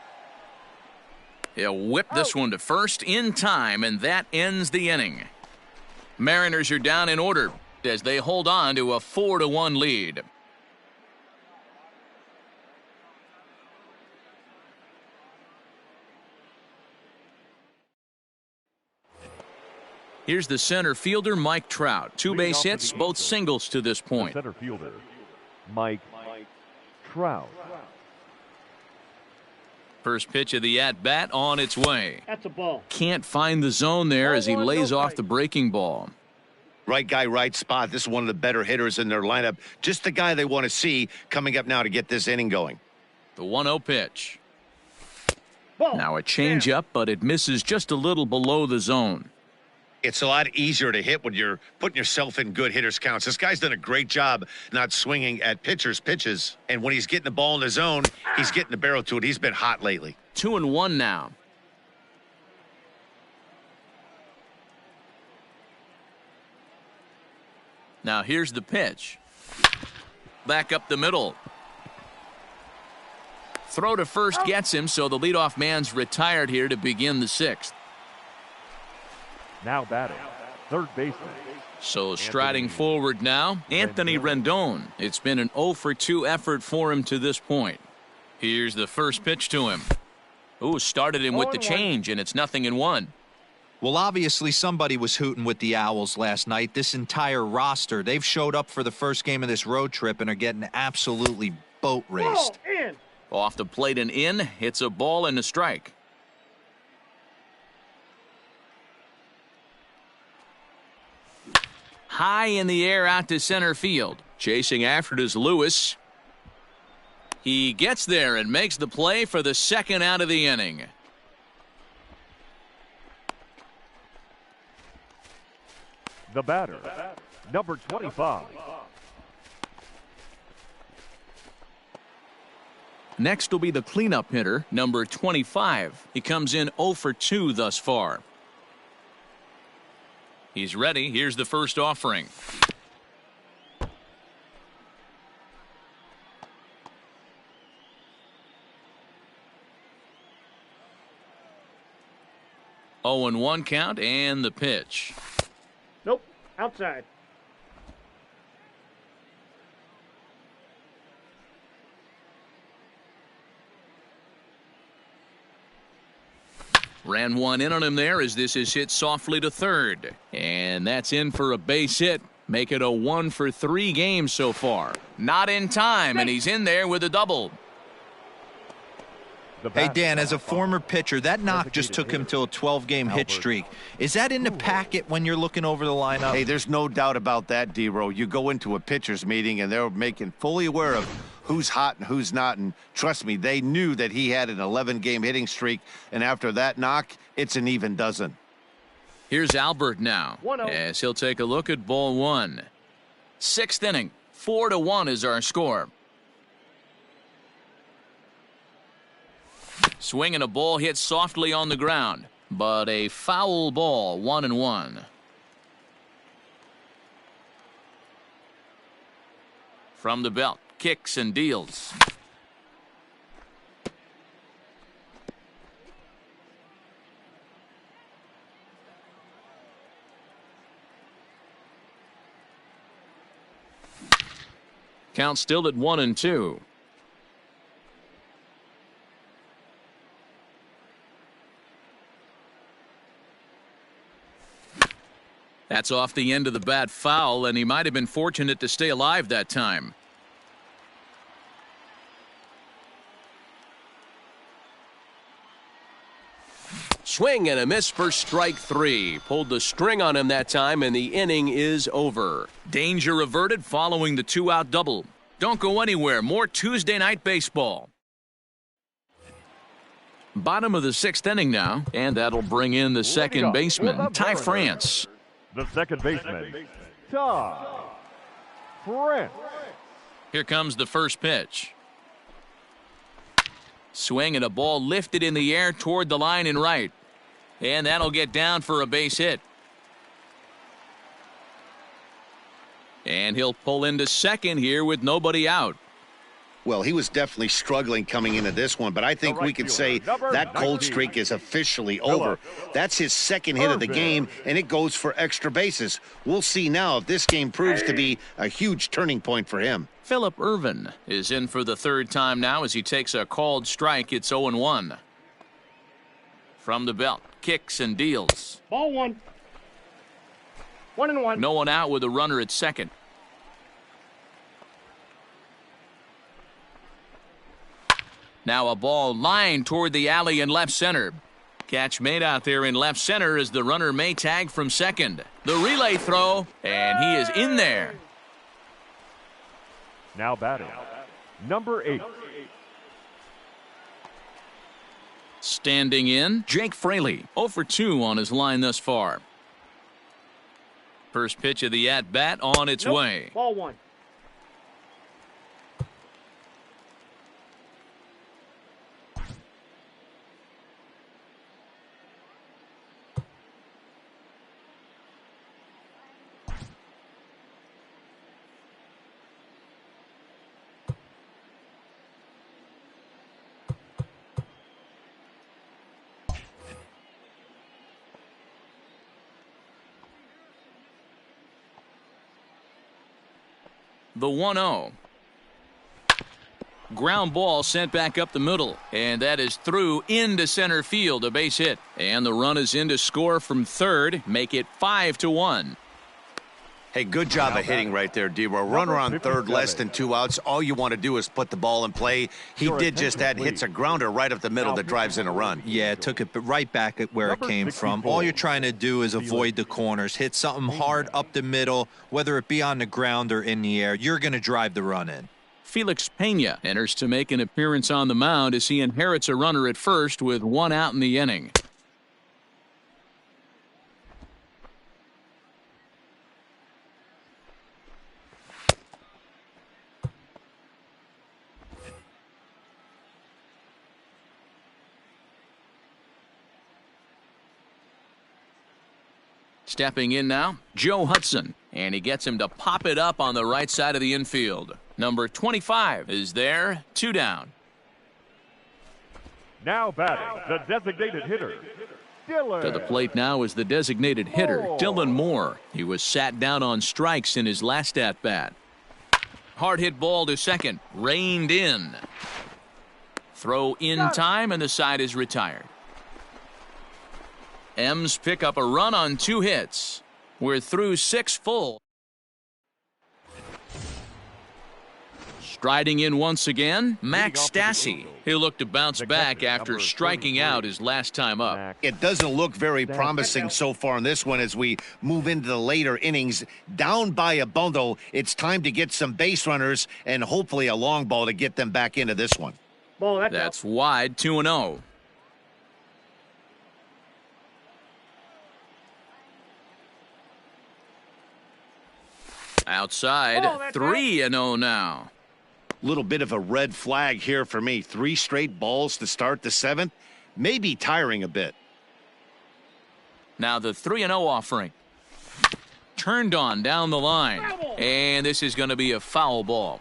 He'll whip this one to first in time, and that ends the inning. Mariners are down in order as they hold on to a 4-1 lead. Here's the center fielder, Mike Trout. 2 base hits, both singles to this point. The center fielder, Mike Trout. First pitch of the at-bat on its way. That's a ball. Can't find the zone there as he lays off the breaking ball. Right guy, right spot. This is one of the better hitters in their lineup. Just the guy they want to see coming up now to get this inning going. The 1-0 pitch. Ball. Now a changeup, but it misses just a little below the zone. It's a lot easier to hit when you're putting yourself in good hitters counts. This guy's done a great job not swinging at pitchers' pitches. And when he's getting the ball in the zone, he's getting the barrel to it. He's been hot lately. 2-1 now. Now here's the pitch. Back up the middle. Throw to first gets him, so the leadoff man's retired here to begin the 6th. Now batting, third baseman. So striding forward now, Anthony Rendon. It's been an 0-for-2 effort for him to this point. Here's the first pitch to him. Ooh, started him with the change, and it's 0-1. Well, obviously somebody was hooting with the Owls last night. This entire roster, they've showed up for the first game of this road trip and are getting absolutely boat raced. Ball in. Off the plate and in. It's a ball and a strike. High in the air out to center field. Chasing after it is Lewis. He gets there and makes the play for the second out of the inning. The batter, number 25. Next will be the cleanup hitter, number 25. He comes in 0-for-2 thus far. He's ready. Here's the first offering. Oh, and 1 count and the pitch. Nope. Outside. Ran one in on him there as this is hit softly to third. And that's in for a base hit. Make it a 1-for-3 game so far. Not in time, and he's in there with a double. Hey, Dan, as a former pitcher, that knock just took him to a 12-game hit streak. Is that in the packet when you're looking over the lineup? Hey, there's no doubt about that, D-Row. You go into a pitcher's meeting, and they're making fully aware of who's hot and who's not. And trust me, they knew that he had an 11-game hitting streak. And after that knock, it's an even dozen. Here's Albert now, 1-0. as he'll take a look at ball 1. 6th inning, 4-1 is our score. Swing and a ball hit softly on the ground, but a foul ball, 1-1. From the belt, kicks and deals. Count still at 1-2. That's off the end of the bat foul, and he might have been fortunate to stay alive that time. Swing and a miss for strike 3. Pulled the string on him that time, and the inning is over. Danger averted following the 2-out double. Don't go anywhere. More Tuesday night baseball. Bottom of the 6th inning now, and that'll bring in the second baseman, Ty France. The second baseman, Ty France. Here comes the first pitch. Swing and a ball lifted in the air toward the line and right. And that'll get down for a base hit. And he'll pull into second here with nobody out. Well, he was definitely struggling coming into this one, but I think we could say that cold streak is officially over. That's his second hit of the game, and it goes for extra bases. We'll see now if this game proves to be a huge turning point for him. Phillip Ervin is in for the third time now as he takes a called strike. It's 0-1. From the belt, kicks and deals. Ball one. 1-1. No one out with a runner at second. Now a ball lined toward the alley in left center. Catch made out there in left center as the runner may tag from second. The relay throw, and he is in there. Now batting, number 8. Standing in, Jake Fraley, 0 for 2 on his line thus far. First pitch of the at-bat on its way. Ball one. The 1-0. Ground ball sent back up the middle, and that is through into center field, a base hit. And the run is in to score from third, make it 5-1. Hey, good job of hitting right there, D-Roy. Runner on third, less than 2 outs. All you want to do is put the ball in play. He did just that. Hits a grounder right up the middle that drives in a run. Yeah, it took it right back at where it came from. All you're trying to do is avoid the corners. Hit something hard up the middle, whether it be on the ground or in the air. You're going to drive the run in. Felix Pena enters to make an appearance on the mound as he inherits a runner at first with 1 out in the inning. Stepping in now, Joe Hudson, and he gets him to pop it up on the right side of the infield. Number 25 is there, 2 down. Now batting, the designated hitter, Dylan. To the plate now is the designated hitter, Dylan Moore. He was sat down on strikes in his last at-bat. Hard hit ball to second, reined in. Throw in time, and the side is retired. M's pick up a run on 2 hits. We're through 6 full. Striding in once again, Max Stassi. He'll look to bounce back after striking out his last time up. It doesn't look very promising so far in this one as we move into the later innings. Down by a bundle, it's time to get some base runners and hopefully a long ball to get them back into this one. Ball, That's wide, 2-0. Outside, 3-0 now. Little bit of a red flag here for me. 3 straight balls to start the 7th. Maybe tiring a bit. Now the 3-0 offering. Turned on down the line. And this is going to be a foul ball.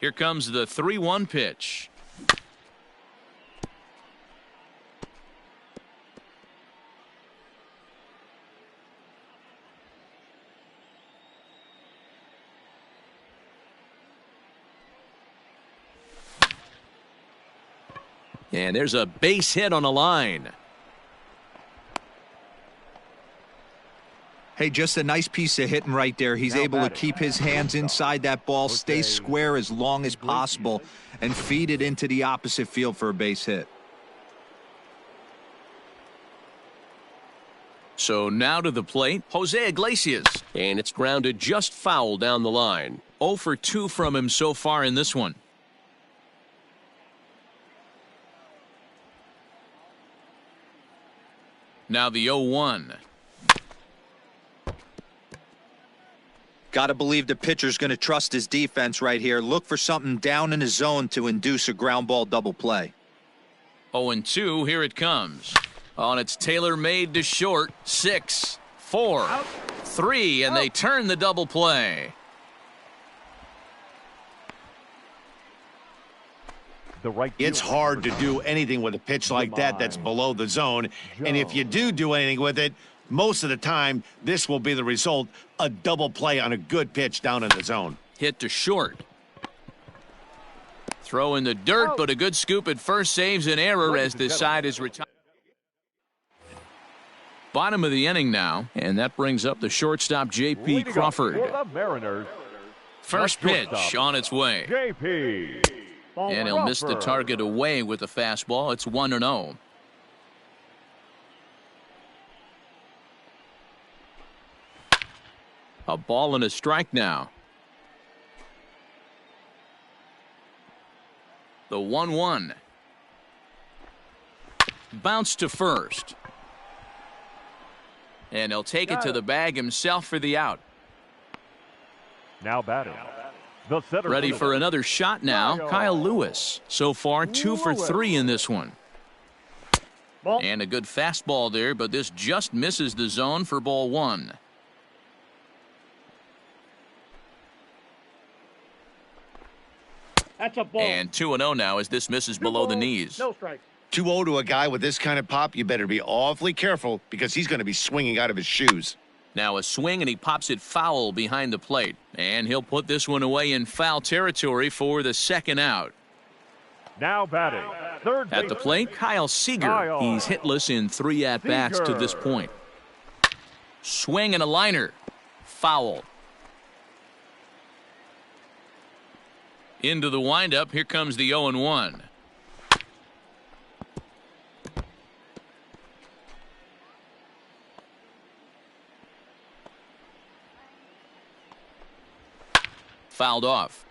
Here comes the 3-1 pitch. And there's a base hit on the line. Hey, just a nice piece of hitting right there. He's able to keep his hands inside that ball, stay square as long as possible, and feed it into the opposite field for a base hit. So now to the plate, Jose Iglesias. And it's grounded just foul down the line. 0 for 2 from him so far in this one. Now the 0-1. Got to believe the pitcher's going to trust his defense right here. Look for something down in the zone to induce a ground ball double play. 0-2, here it comes. Oh, and it's tailor-made to short. 6, 4, 3, and they turn the double play. It's hard to do anything with a pitch like that that's below the zone. And if you do anything with it, most of the time, this will be the result, a double play on a good pitch down in the zone. Hit to short. Throw in the dirt, but a good scoop at first saves an error as this side is retired. Bottom of the inning now, and that brings up the shortstop, J.P. Crawford. First pitch on its way. J.P. And he'll miss the target away with the fastball. It's 1-0. A ball and a strike now. The 1-1. Bounce to first. And he'll take it to the bag himself for the out. Now batting. The center Ready fielder. for another shot now, Kyle Lewis. So far, 2 for 3 in this one. And a good fastball there, but this just misses the zone for ball 1. That's a ball. And 2-0 now as this misses below the knees. No strikes. 2-0 to a guy with this kind of pop, you better be awfully careful because he's going to be swinging out of his shoes. Now a swing, and he pops it foul behind the plate. And he'll put this one away in foul territory for the second out. Now batting. Third At the plate, Kyle Seager. He's hitless in 3 at-bats to this point. Swing and a liner. Foul. Into the windup. Here comes the 0-1. Fouled off.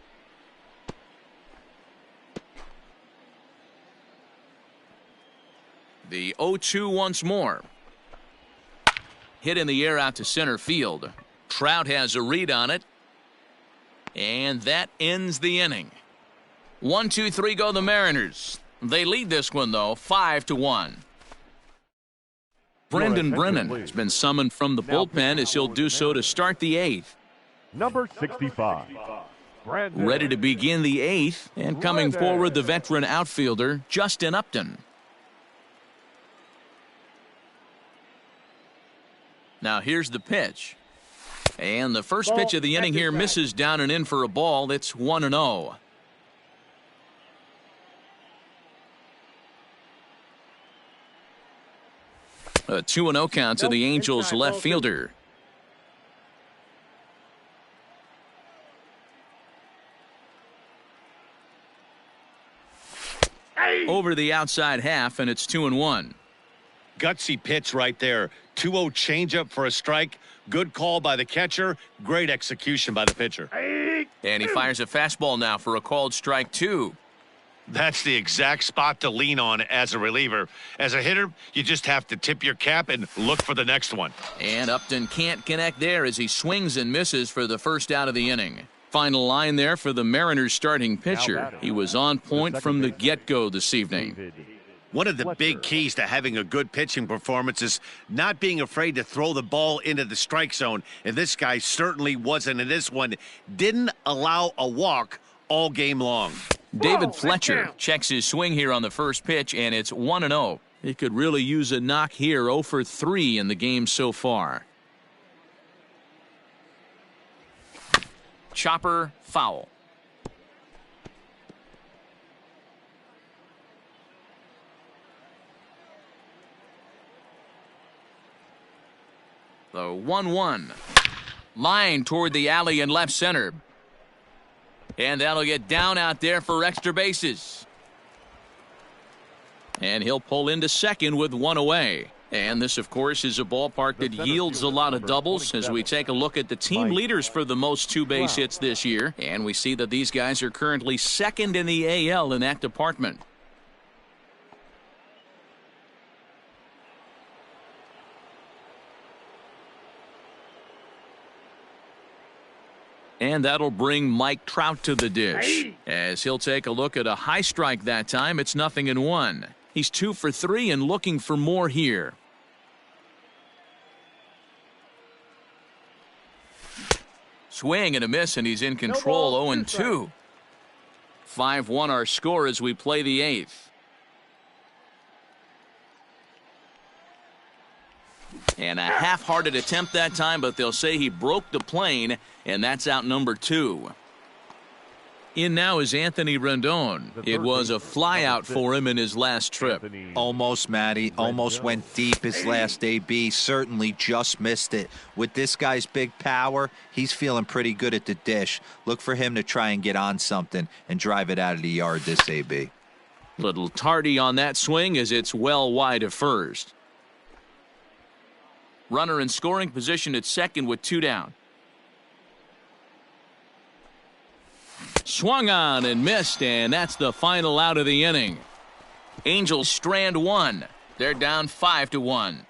The 0-2 once more. Hit in the air out to center field. Trout has a read on it. And that ends the inning. 1-2-3 go the Mariners. They lead this one, though, 5-1. Brendan Brennan has been summoned from the bullpen as he'll do so to start the 8th. Number 65. Brandon. Ready to begin the 8th, and coming forward, the veteran outfielder, Justin Upton. Now here's the pitch. And the first pitch of the inning here misses down and in for a ball. It's 1-0. A 2-0 count to the Angels left fielder. Over the outside half, and it's 2-1. Gutsy pitch right there. 2-0 changeup for a strike. Good call by the catcher. Great execution by the pitcher. And he fires a fastball now for a called strike 2. That's the exact spot to lean on as a reliever. As a hitter, you just have to tip your cap and look for the next one. And Upton can't connect there as he swings and misses for the first out of the inning. Final line there for the Mariners starting pitcher. He was on point from the get-go this evening. One of the big keys to having a good pitching performance is not being afraid to throw the ball into the strike zone. And this guy certainly wasn't in this one. Didn't allow a walk all game long. David Fletcher checks his swing here on the first pitch, and it's 1-0. He could really use a knock here. 0 for 3 in the game so far. Chopper foul. The 1-1. Line toward the alley in left center. And that'll get down out there for extra bases. And he'll pull into second with 1 away. And this, of course, is a ballpark that yields a lot of doubles as we take a look at the team leaders for the most 2-base hits this year. And we see that these guys are currently second in the AL in that department. And that'll bring Mike Trout to the dish as he'll take a look at a high strike that time. It's 0-1. He's 2 for 3 and looking for more here. Swing and a miss, and he's in control. 0-2. 5-1 our score as we play the 8th. And a half-hearted attempt that time, but they'll say he broke the plane, and that's out number 2. In now is Anthony Rendon. It was a flyout for him in his last trip. Almost, Matty. Almost went deep his last AB. Certainly just missed it. With this guy's big power, he's feeling pretty good at the dish. Look for him to try and get on something and drive it out of the yard this AB. Little tardy on that swing as it's well wide of first. Runner in scoring position at second with 2 down. Swung on and missed, and that's the final out of the inning. Angels strand 1. They're down 5-1.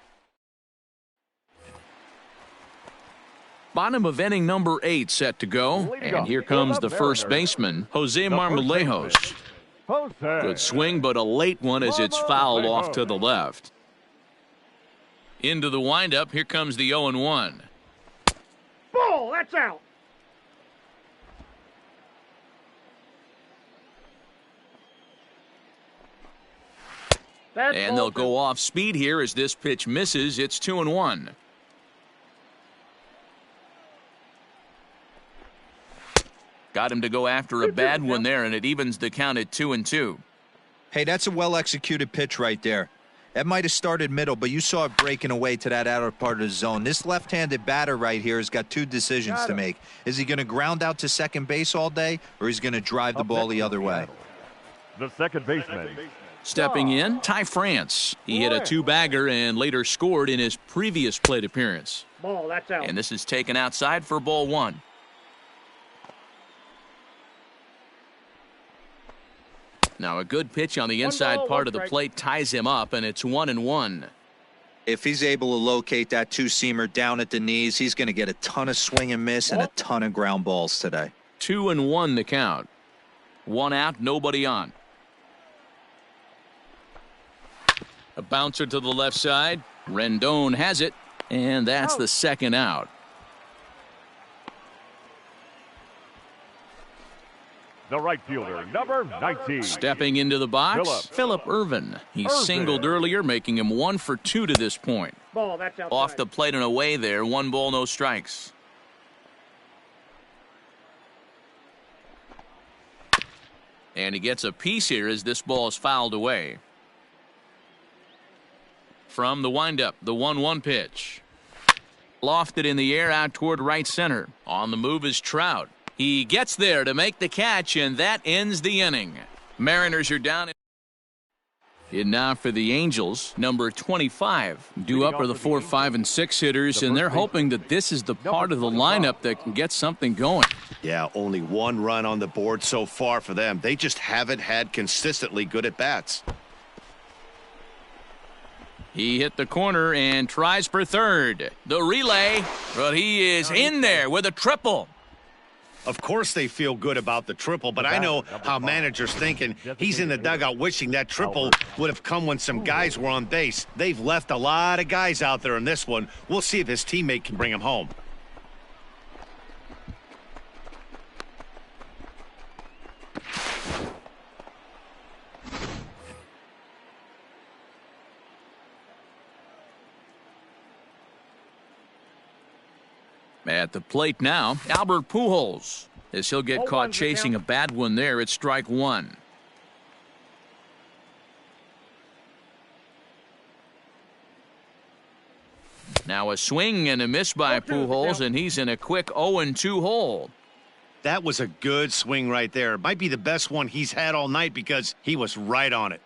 Bottom of inning number 8 set to go, and here comes the first baseman, Jose Marmolejos. Good swing, but a late one as it's fouled off to the left. Into the windup, here comes the 0-1. Ball, that's out. And they'll go off speed here as this pitch misses. It's 2-1. Got him to go after a bad one there, and it evens the count at 2-2. Hey, that's a well-executed pitch right there. That might have started middle, but you saw it breaking away to that outer part of the zone. This left-handed batter right here has got 2 decisions to make. Is he going to ground out to second base all day, or is he going to drive the ball the other way? The second baseman. Stepping in, Ty France. He hit a 2-bagger and later scored in his previous plate appearance. Ball, that's out. And this is taken outside for ball 1. Now a good pitch on the inside part of the plate ties him up, and it's 1-1. If he's able to locate that 2-seamer down at the knees, he's going to get a ton of swing and miss and a ton of ground balls today. 2-1 the count. 1 out, nobody on. A bouncer to the left side. Rendon has it, and that's the second out. The right fielder, number 19. Stepping into the box, Phillip Ervin. He singled earlier, making him 1 for 2 to this point. Ball, that's outside. Off the plate and away there. 1 ball, no strikes. And he gets a piece here as this ball is fouled away. From the windup, the 1-1 pitch. Lofted in the air out toward right center. On the move is Trout. He gets there to make the catch, and that ends the inning. Mariners are down. In now for the Angels, number 25. Due up are the 4, 5, and 6 hitters, and they're hoping that this is the part of the lineup that can get something going. Yeah, only 1 run on the board so far for them. They just haven't had consistently good at-bats. He hit the corner and tries for third. The relay, but he is in there with a triple. Of course they feel good about the triple, but I know how managers thinking. He's in the dugout wishing that triple would have come when some guys were on base. They've left a lot of guys out there in this one. We'll see if his teammate can bring him home. At the plate now, Albert Pujols, as he'll get caught chasing a bad one there at strike 1. Now a swing and a miss by Pujols, and he's in a quick 0-2 hole. That was a good swing right there. Might be the best one he's had all night because he was right on it.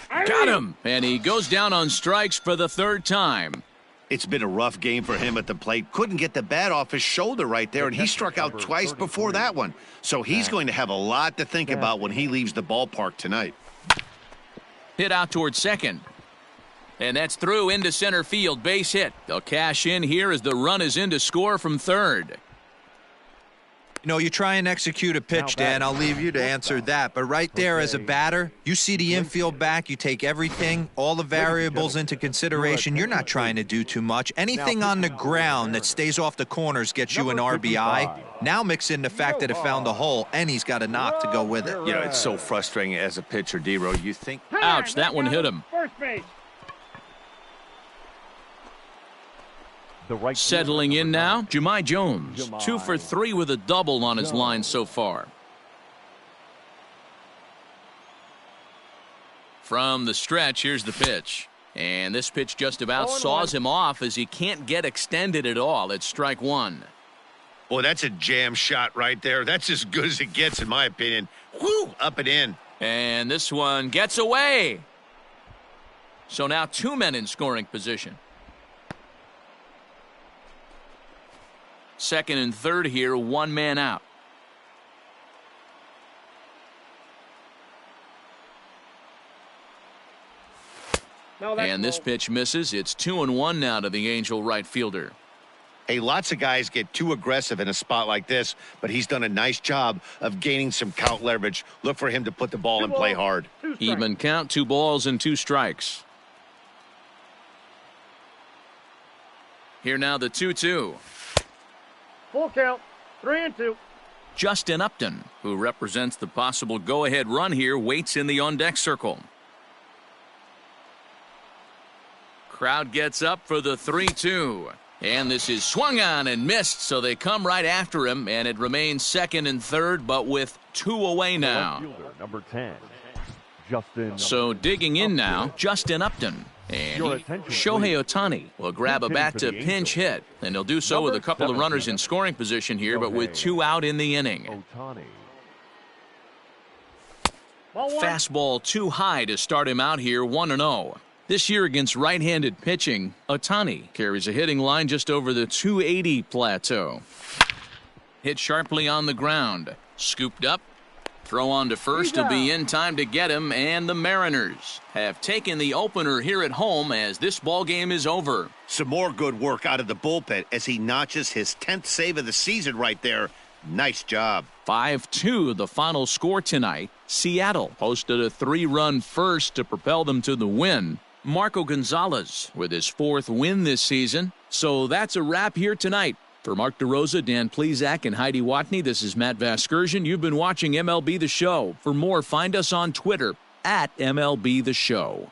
Got him, and he goes down on strikes for the 3rd time. It's been a rough game for him at the plate. Couldn't get the bat off his shoulder right there, and he struck out twice before that one. So he's going to have a lot to think about when he leaves the ballpark tonight. Hit out towards second. And that's through into center field. Base hit. They'll cash in here as the run is in to score from third. You know, you try and execute a pitch, Dan. I'll leave you to answer that. But right there as a batter, you see the infield back, you take everything, all the variables into consideration. You're not trying to do too much. Anything on the ground that stays off the corners gets you an RBI. Now mix in the fact that it found a hole, and he's got a knock to go with it. You know, it's so frustrating as a pitcher, D-Row. You think... Ouch, that one hit him. First base. Settling in now, Jahmai Jones. 2 for 3 with a double on his line so far. From the stretch, here's the pitch. And this pitch just about saws him off as he can't get extended at all. It's strike one. Boy, that's a jam shot right there. That's as good as it gets, in my opinion. Whoo, up and in. And this one gets away. So now 2 men in scoring position. Second and third here, 1 man out. And this pitch misses. It's 2-1 now to the Angel right fielder. Hey, lots of guys get too aggressive in a spot like this, but he's done a nice job of gaining some count leverage. Look for him to put the ball and play hard. Even count, 2 balls and 2 strikes. Here now the 2-2. Full count. 3-2. Justin Upton, who represents the possible go-ahead run here, waits in the on-deck circle. Crowd gets up for the 3-2. And this is swung on and missed, so they come right after him, and it remains second and third, but with 2 away now. Number 10, Justin. So digging in now, Justin Upton. And Shohei Ohtani will grab a bat to pinch hit, and he'll do so with a couple of runners in scoring position here, but with 2 out in the inning. Fastball too high to start him out here, 1-0. This year against right-handed pitching, Ohtani carries a hitting line just over the 280 plateau. Hit sharply on the ground, scooped up. Throw on to first will be in time to get him, and the Mariners have taken the opener here at home as this ball game is over. Some more good work out of the bullpen as he notches his 10th save of the season right there. Nice job. 5-2 the final score tonight. Seattle posted a 3-run first to propel them to the win. Marco Gonzalez with his 4th win this season. So that's a wrap here tonight. For Mark DeRosa, Dan Plesac, and Heidi Watney, this is Matt Vasgersian. You've been watching MLB The Show. For more, find us on Twitter @MLB The Show.